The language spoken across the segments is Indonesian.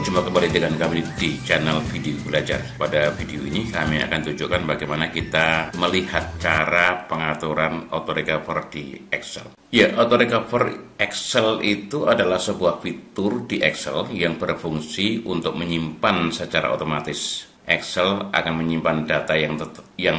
jumpa kembali dengan kami di channel Video Belajar. Pada video ini kami akan tunjukkan bagaimana kita melihat cara pengaturan auto recover di Excel. Ya, auto recover Excel itu adalah sebuah fitur di Excel yang berfungsi untuk menyimpan secara otomatis. Excel akan menyimpan data yang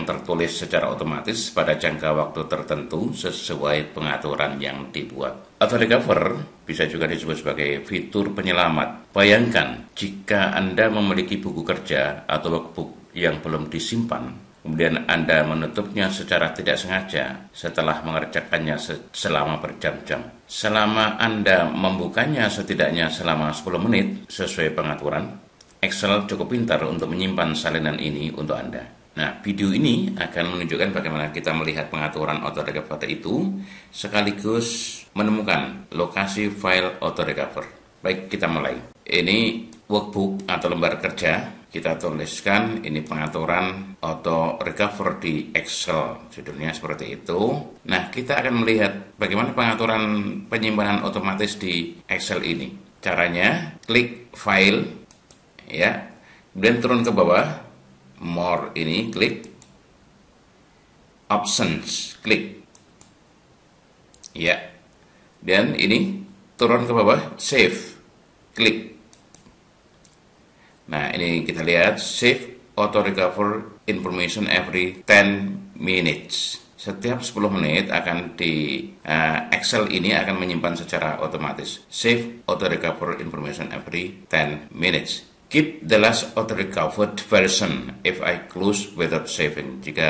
tertulis secara otomatis pada jangka waktu tertentu sesuai pengaturan yang dibuat. Auto recover bisa juga disebut sebagai fitur penyelamat. Bayangkan jika Anda memiliki buku kerja atau workbook yang belum disimpan, kemudian Anda menutupnya secara tidak sengaja setelah mengerjakannya selama berjam-jam. Selama Anda membukanya setidaknya selama 10 menit sesuai pengaturan, Excel cukup pintar untuk menyimpan salinan ini untuk Anda. Nah, video ini akan menunjukkan bagaimana kita melihat pengaturan auto recover itu sekaligus menemukan lokasi file auto recover. Baik, kita mulai. Ini workbook atau lembar kerja. Kita tuliskan ini pengaturan auto recover di Excel. Judulnya seperti itu. Nah, kita akan melihat bagaimana pengaturan penyimpanan otomatis di Excel ini. Caranya, klik file, ya, kemudian turun ke bawah, more ini, klik options, klik, ya, dan ini turun ke bawah, save, klik. Nah, ini kita lihat save auto recover information every 10 minutes. Setiap 10 menit akan di Excel ini akan menyimpan secara otomatis. Save auto recover information every 10 minutes. Keep the last auto recovered version if I close without saving. Jika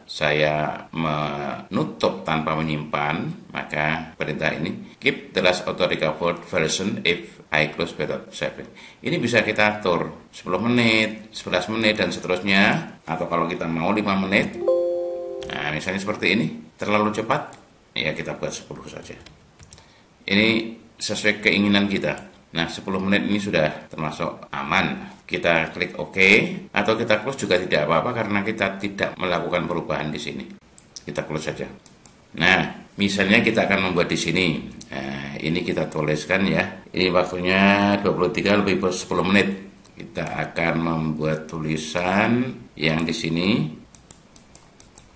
saya menutup tanpa menyimpan, maka perintah ini keep the last auto recovered version if I close without saving. Ini bisa kita atur 10 menit, 11 menit, dan seterusnya. Atau kalau kita mau 5 menit, nah misalnya seperti ini, terlalu cepat, ya kita buat 10 saja. Ini sesuai keinginan kita. Nah, 10 menit ini sudah termasuk aman. Kita klik OK, atau kita close juga tidak apa-apa karena kita tidak melakukan perubahan di sini. Kita close saja. Nah, misalnya kita akan membuat di sini. Nah, ini kita tuliskan ya. Ini waktunya 23 lebih 10 menit. Kita akan membuat tulisan yang di sini.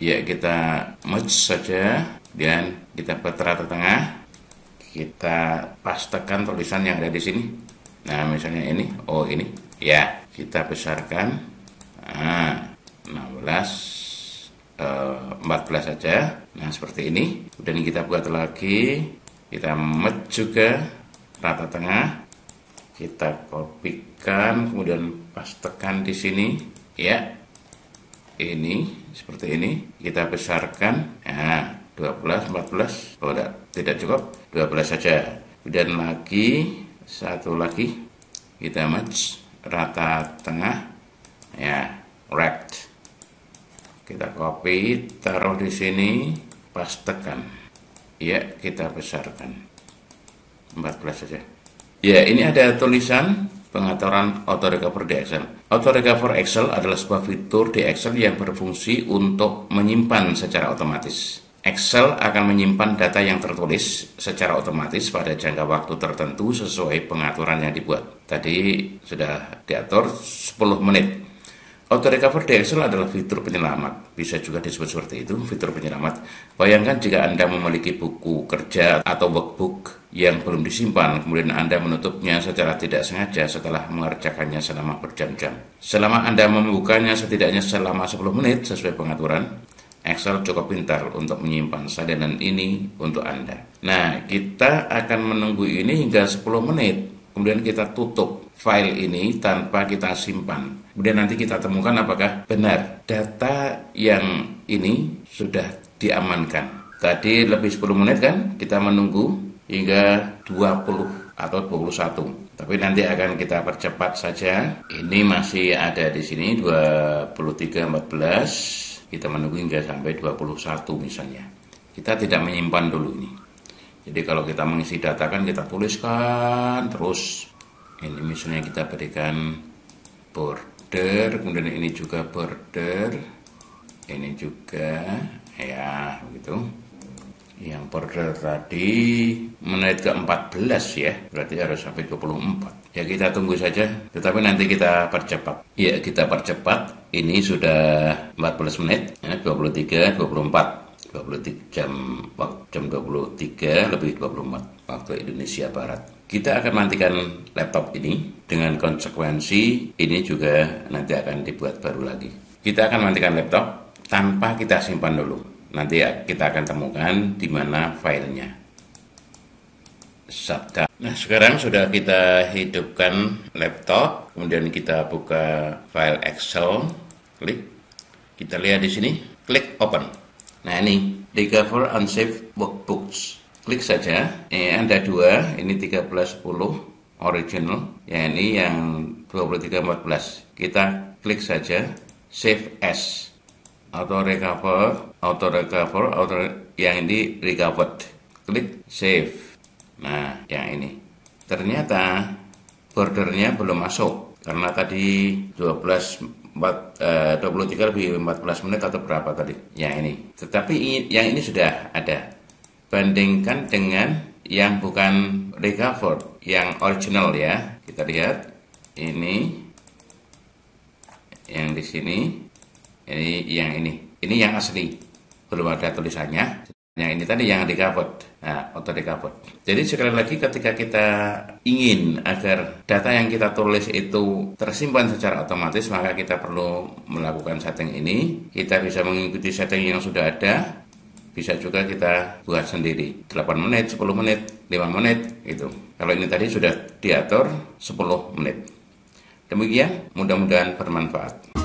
Ya, kita merge saja dan kita buat rata tengah. Kita pastekan tulisan yang ada di sini. Nah, misalnya ini, oh ini, ya, kita besarkan. Nah, 14 saja. Nah, seperti ini. Kemudian kita buat lagi, kita merge juga rata tengah. Kita kopikan, kemudian pastekan di sini, ya. Ini seperti ini. Kita besarkan. Nah, 12, 14, oh tidak cukup, 12 saja. Kemudian lagi, satu lagi, kita merge, rata tengah, ya, rect. Kita copy, taruh di sini, pastekan, ya, kita besarkan, 14 saja. Ya, ini ada tulisan pengaturan auto recover di Excel. Auto recover Excel adalah sebuah fitur di Excel yang berfungsi untuk menyimpan secara otomatis. Excel akan menyimpan data yang tertulis secara otomatis pada jangka waktu tertentu sesuai pengaturan yang dibuat. Tadi sudah diatur 10 menit. Auto recover di Excel adalah fitur penyelamat. Bisa juga disebut seperti itu, fitur penyelamat. Bayangkan jika Anda memiliki buku kerja atau workbook yang belum disimpan, kemudian Anda menutupnya secara tidak sengaja setelah mengerjakannya selama berjam-jam. Selama Anda membukanya setidaknya selama 10 menit sesuai pengaturan, Excel cukup pintar untuk menyimpan salinan ini untuk Anda. Nah, kita akan menunggu ini hingga 10 menit. Kemudian kita tutup file ini tanpa kita simpan. Kemudian nanti kita temukan apakah benar data yang ini sudah diamankan. Tadi lebih 10 menit kan kita menunggu hingga 20 atau 21. Tapi nanti akan kita percepat saja. Ini masih ada di sini 23:14. Kita menunggu hingga sampai 21 misalnya. Kita tidak menyimpan dulu ini. Jadi kalau kita mengisi data kan kita tuliskan terus. Ini misalnya kita berikan border, kemudian ini juga border, ini juga, ya begitu. Yang border tadi menit ke-14 ya, berarti harus sampai 24. Ya kita tunggu saja, tetapi nanti kita percepat. Ya kita percepat, ini sudah 14 menit, ya, 23, 24. 23 jam 23 lebih 24 waktu Indonesia Barat. Kita akan matikan laptop ini dengan konsekuensi ini juga nanti akan dibuat baru lagi. Kita akan matikan laptop tanpa kita simpan dulu. Nanti kita akan temukan di mana filenya. Shutdown. Nah, sekarang sudah kita hidupkan laptop, kemudian kita buka file Excel, klik. Kita lihat di sini, klik open. Nah ini, recover unsaved workbooks. Klik saja, ada dua, ini 1310 original, ya ini yang 2314. Kita klik saja, save as, auto recover, yang ini recovered. Klik save. Nah yang ini, ternyata bordernya belum masuk, karena tadi 23 lebih 14 menit atau berapa tadi yang ini, tetapi yang ini sudah ada. Bandingkan dengan yang bukan recovered, yang original ya. Kita lihat ini yang di sini, ini yang asli, belum ada tulisannya. Yang ini tadi yang recovered, nah, auto recovered. Jadi sekali lagi ketika kita ingin agar data yang kita tulis itu tersimpan secara otomatis, maka kita perlu melakukan setting ini. Kita bisa mengikuti setting yang sudah ada, bisa juga kita buat sendiri. 8 menit, 10 menit, 5 menit, gitu. Kalau ini tadi sudah diatur 10 menit. Demikian, mudah-mudahan bermanfaat.